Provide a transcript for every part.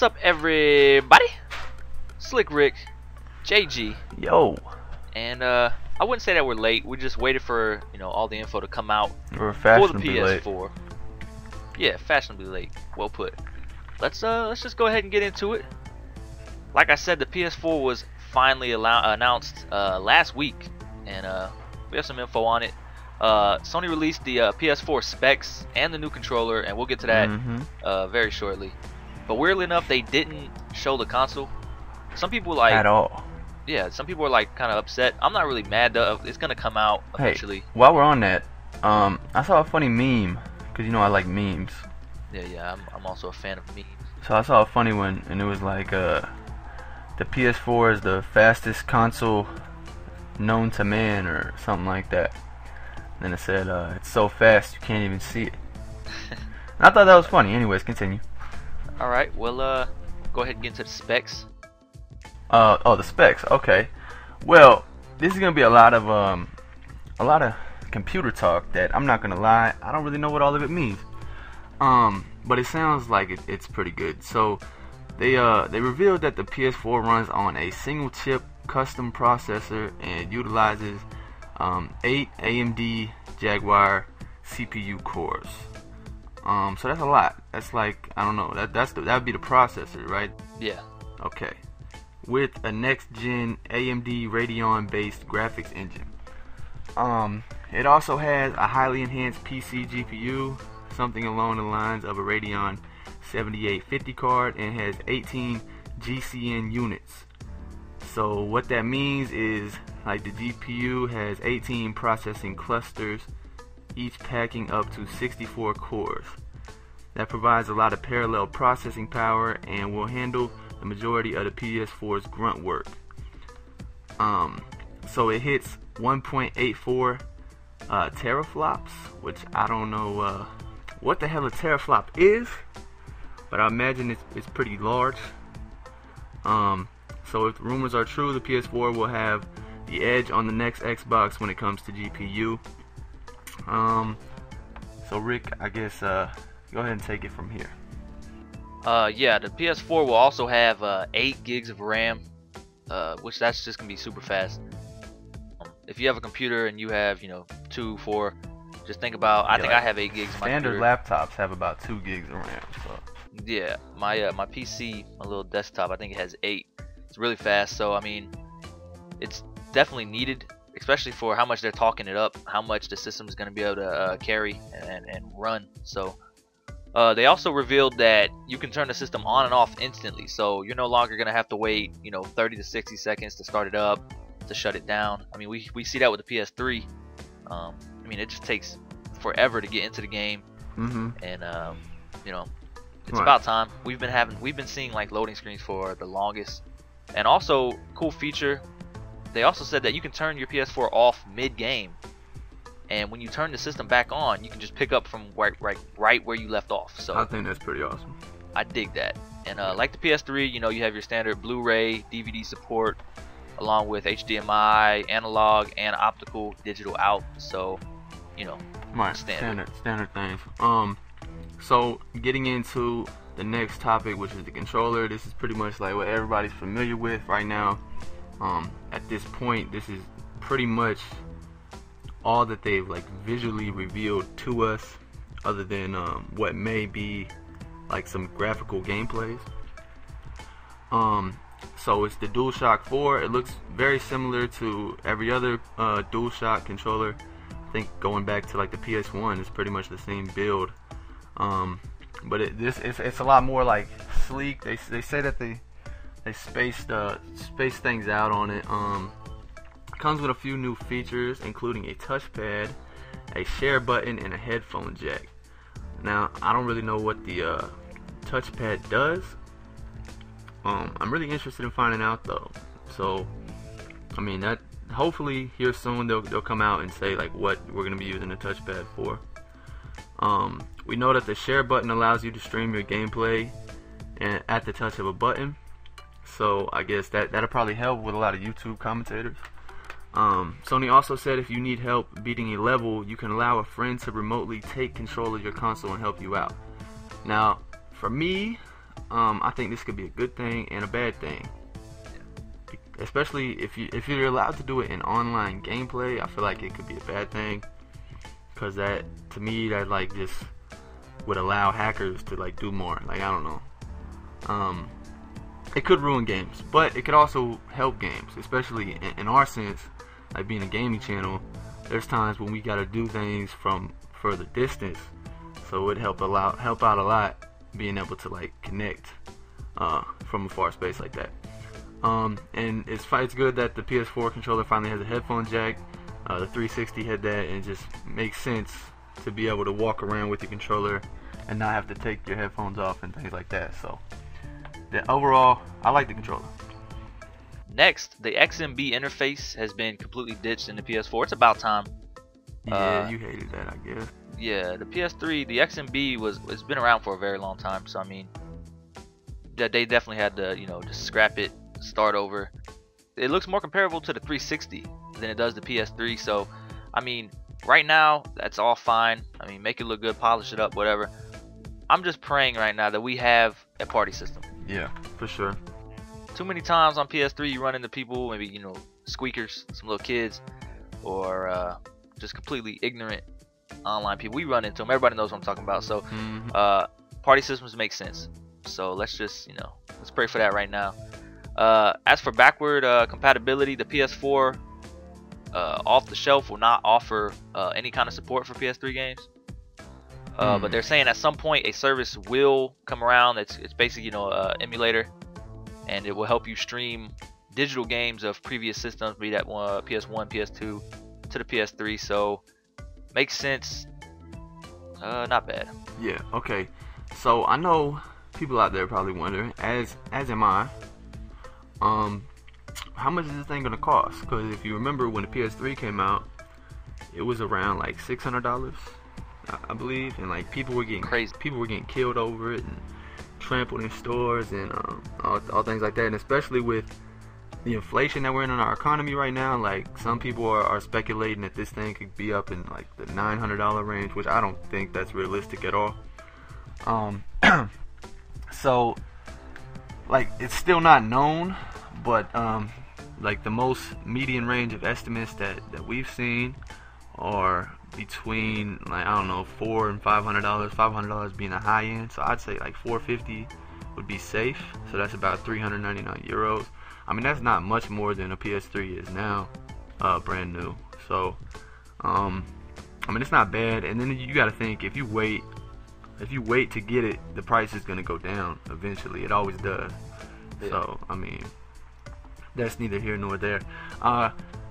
What's up, everybody? Slick Rick, JG, Yo, and I wouldn't say that we're late. We just waited for all the info to come out we're for the fashionably PS4. late. Yeah, fashionably late. Well put. Let's just go ahead and get into it. Like I said, the PS4 was finally announced last week, and we have some info on it. Sony released the PS4 specs and the new controller, and we'll get to that very shortly. But weirdly enough, they didn't show the console. Some people At all. Yeah, some people are like kind of upset. I'm not really mad though. It's gonna come out eventually. Hey, while we're on that, I saw a funny meme, because I like memes. Yeah, I'm also a fan of memes. So I saw a funny one, and it was like, the PS4 is the fastest console known to man, or something like that. And then it said, it's so fast you can't even see it. And I thought that was funny. Anyways, continue. Alright, well, go ahead and get into the specs. Oh, the specs. Okay. Well, this is gonna be a lot of computer talk that I'm not gonna lie, I don't really know what all of it means. But it sounds like it's pretty good. So they revealed that the PS4 runs on a single chip custom processor and utilizes 8 AMD Jaguar CPU cores. So that's a lot. That's like, I don't know, that would be the processor, right? Yeah. Okay. With a next-gen AMD Radeon-based graphics engine. It also has a highly enhanced PC GPU, something along the lines of a Radeon 7850 card, and has 18 GCN units. So what that means is, like, the GPU has 18 processing clusters, each packing up to 64 cores. That provides a lot of parallel processing power and will handle the majority of the PS4's grunt work. So it hits 1.84 teraflops, which I don't know what the hell a teraflop is, but I imagine it's pretty large. So if the rumors are true, the PS4 will have the edge on the next Xbox when it comes to GPU. So Rick, I guess go ahead and take it from here. Yeah, the PS4 will also have 8 gigs of RAM, which that's just gonna be super fast. If you have a computer and you have 2, 4, just think about. I think I have 8 gigs. Standard laptops have about 2 gigs of RAM. So yeah, my PC, my little desktop, I think it has 8. It's really fast. So I mean, it's definitely needed, especially for how much they're talking it up, how much the system is gonna be able to carry and run. So. They also revealed that you can turn the system on and off instantly, so you're no longer gonna have to wait 30 to 60 seconds to start it up, to shut it down. I mean, we see that with the PS3. I mean, it just takes forever to get into the game, and it's about time. We've been seeing like loading screens for the longest. And also, cool feature, they also said that you can turn your PS4 off mid-game. And when you turn the system back on, you can just pick up from right where you left off. So I think that's pretty awesome. I dig that. And like the PS3, you have your standard Blu-ray, DVD support, along with HDMI, analog, and optical digital out. So, standard things. So getting into the next topic, which is the controller. This is pretty much like what everybody's familiar with right now. At this point, this is pretty much all that they've like visually revealed to us, other than what may be like some graphical gameplays. So it's the DualShock 4. It looks very similar to every other DualShock controller. I think going back to like the PS1, it's pretty much the same build. But it's a lot more like sleek. They say that they spaced things out on it. Comes with a few new features, including a touchpad, a share button, and a headphone jack. Now, I don't really know what the touchpad does. I'm really interested in finding out though. So, I mean, that hopefully here soon they'll come out and say like what we're gonna be using the touchpad for. We know that the share button allows you to stream your gameplay and at the touch of a button. So I guess that'll probably help with a lot of YouTube commentators. Sony also said if you need help beating a level, you can allow a friend to remotely take control of your console and help you out. Now, for me, I think this could be a good thing and a bad thing. Especially if you're allowed to do it in online gameplay, I feel like it could be a bad thing, because that, to me, that like just would allow hackers to like do more. Like, I don't know. It could ruin games, but it could also help games, especially in our sense, like being a gaming channel. There's times when we gotta do things from further distance, so it would help out a lot being able to like connect from a far space like that. And it's good that the PS4 controller finally has a headphone jack. The 360 had that, and it just makes sense to be able to walk around with your controller and not have to take your headphones off and things like that. So overall, I like the controller. Next, the XMB interface has been completely ditched in the PS4. It's about time. Yeah, you hated that, I guess. Yeah, the PS3, the XMB it's been around for a very long time. So I mean, they definitely had to, you know, just scrap it, start over. It looks more comparable to the 360 than it does the PS3. So I mean, right now that's all fine. I mean, make it look good, polish it up, whatever. I'm just praying right now that we have a party system. Yeah, for sure. Too many times on PS3 you run into people, maybe, you know, squeakers, some little kids, or just completely ignorant online people. We run into them. Everybody knows what I'm talking about. So party systems make sense. So let's just, you know, let's pray for that right now. As for backward compatibility, the PS4 off the shelf will not offer any kind of support for PS3 games. But they're saying at some point a service will come around. It's basically, you know, emulator, and it will help you stream digital games of previous systems, be that PS1, PS2 to the PS3. So makes sense. Not bad. Yeah. Okay. So I know people out there probably wondering, as am I, how much is this thing gonna cost? Because if you remember when the PS3 came out, it was around like $600, I believe, and like people were getting crazy. People were getting killed over it and trampled in stores and all things like that. And especially with the inflation that we're in our economy right now, like some people are speculating that this thing could be up in like the $900 range, which I don't think that's realistic at all. So like it's still not known, but like the most median range of estimates that we've seen are between, like, I don't know, $400 and $500. $500 being the high end, so I'd say like $450 would be safe. So that's about 399 euros. I mean, that's not much more than a PS3 is now, brand new. So I mean, it's not bad. And then you got to think, if you wait to get it, the price is gonna go down eventually. It always does. Yeah. So I mean, that's neither here nor there.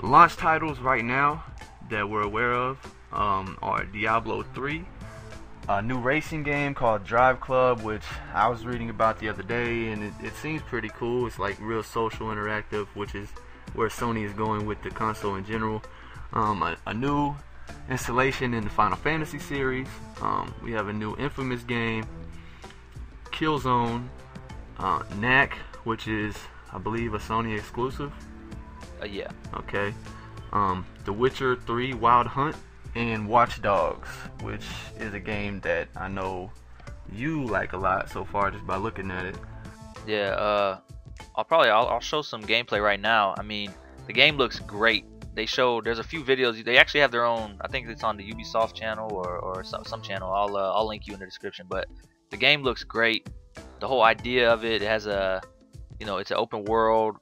Launch titles right now that we're aware of are Diablo 3, a new racing game called Drive Club, which I was reading about the other day, and it seems pretty cool. It's like real social interactive, which is where Sony is going with the console in general. A new installation in the Final Fantasy series. We have a new Infamous game, Killzone, Knack, which is, I believe, a Sony exclusive. Yeah. Okay. The Witcher 3 Wild Hunt, and Watch Dogs, which is a game that I know you like a lot so far just by looking at it. Yeah. I'll show some gameplay right now. I mean, the game looks great. There's a few videos. They actually have their own. I think it's on the Ubisoft channel or some channel. I'll link you in the description. But the game looks great. The whole idea of it has it's an open world.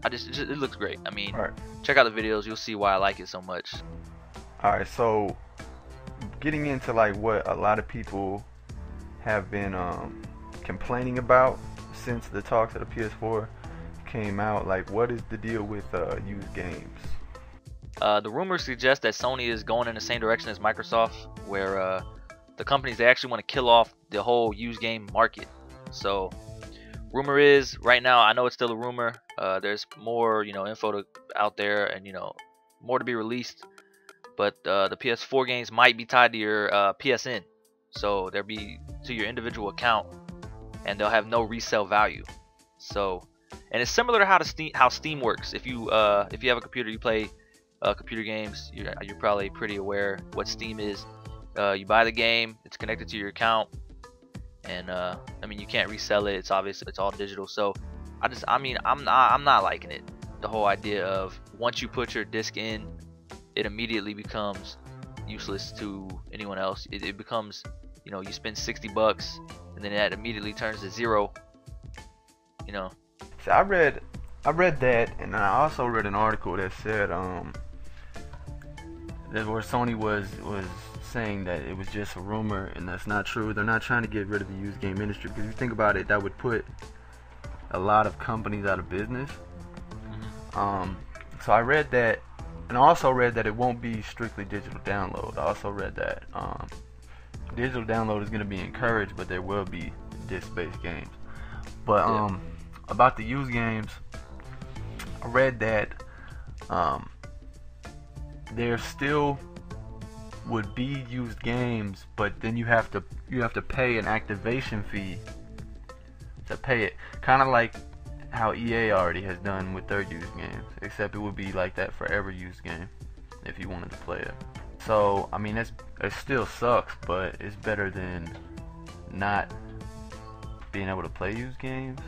It looks great. I mean, right. Check out the videos. You'll see why I like it so much. Alright, so getting into like what a lot of people have been complaining about since the talks of the PS4 came out, like what is the deal with used games? The rumors suggest that Sony is going in the same direction as Microsoft, where the companies, they actually want to kill off the whole used game market. So rumor is, right now, I know it's still a rumor, there's more info out there, and more to be released. But the PS4 games might be tied to your PSN, so they'll be to your individual account, and they'll have no resale value. So, and it's similar to how Steam works. If you have a computer, you play computer games. You're probably pretty aware what Steam is. You buy the game, it's connected to your account, and I mean, you can't resell it. It's obvious, it's all digital. So I mean, I'm not liking it. The whole idea of once you put your disc in, it immediately becomes useless to anyone else. It becomes, you know, you spend 60 bucks and then that immediately turns to zero, you know. So I read that, and I also read an article that said that where Sony was saying that it was just a rumor, and that's not true. They're not trying to get rid of the used game industry, because if you think about it, that would put a lot of companies out of business. So I read that, and I also read that it won't be strictly digital download. I also read that digital download is going to be encouraged, but there will be disc-based games. But about the used games, I read that there still would be used games, but then you have to pay an activation fee to pay it, kind of like how EA already has done with their used games, except it would be like that for every used game if you wanted to play it. So I mean, it still sucks, but it's better than not being able to play used games.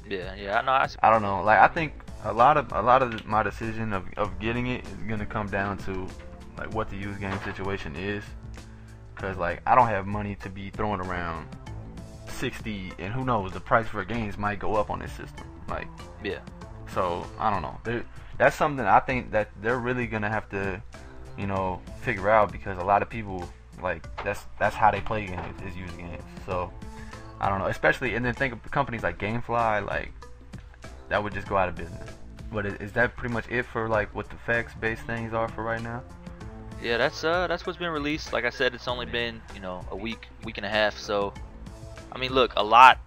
Yeah, no, I don't know. Like, I think a lot of my decision of getting it is gonna come down to like what the used game situation is, cause like I don't have money to be throwing around 60, and who knows, the price for games might go up on this system. Like, yeah. So I don't know. That's something I think that they're really gonna have to, you know, figure out, because a lot of people, like, that's how they play games, is used games. So I don't know, especially, and then think of companies like GameFly, like that would just go out of business. But is that pretty much it for like what the facts-based things are for right now? Yeah, that's what's been released. Like I said, it's only been, you know, a week and a half. So I mean, look, a lot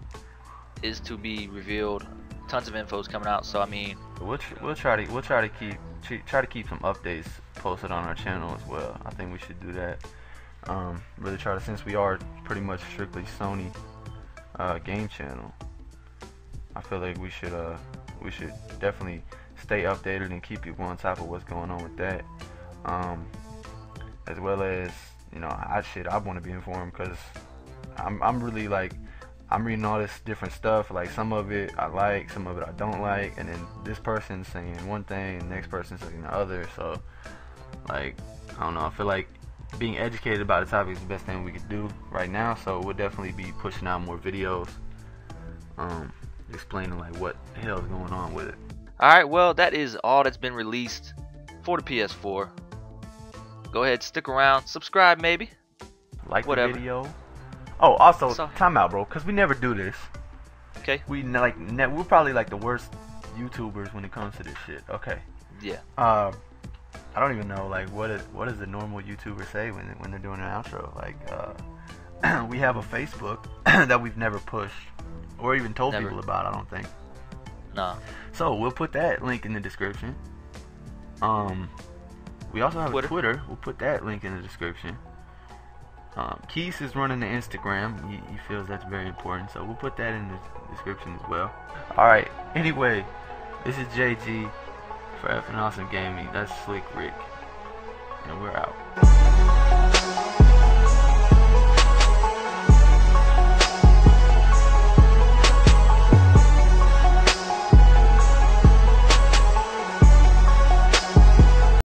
is to be revealed. Tons of info is coming out. So I mean, we'll try to keep some updates posted on our channel as well. I think we should do that. Really try to, since we are pretty much strictly Sony game channel, I feel like we should definitely stay updated and keep people on top of what's going on with that. As well as, you know, I want to be informed, because I'm really like, I'm reading all this different stuff. Like, some of it I like, some of it I don't like, and then this person's saying one thing and the next person's saying the other. So like, I don't know, I feel like being educated about the topic is the best thing we could do right now. So we'll definitely be pushing out more videos explaining like what the hell is going on with it. Alright, well, that is all that's been released for the PS4. Go ahead, stick around, subscribe maybe. Like whatever. The video. Oh, also, So, time out, bro, because we never do this. okay. We're probably like the worst YouTubers when it comes to this shit. Okay. Yeah. I don't even know, like, what does the normal YouTuber say when they're doing an outro? Like, we have a Facebook that we've never pushed or even told people about, I don't think. Nah. So we'll put that link in the description. We also have a Twitter. We'll put that link in the description. Keith is running the Instagram. He feels that's very important, so we'll put that in the description as well. Alright, anyway, this is JG for F and Awesome Gaming. That's Slick Rick, and we're out.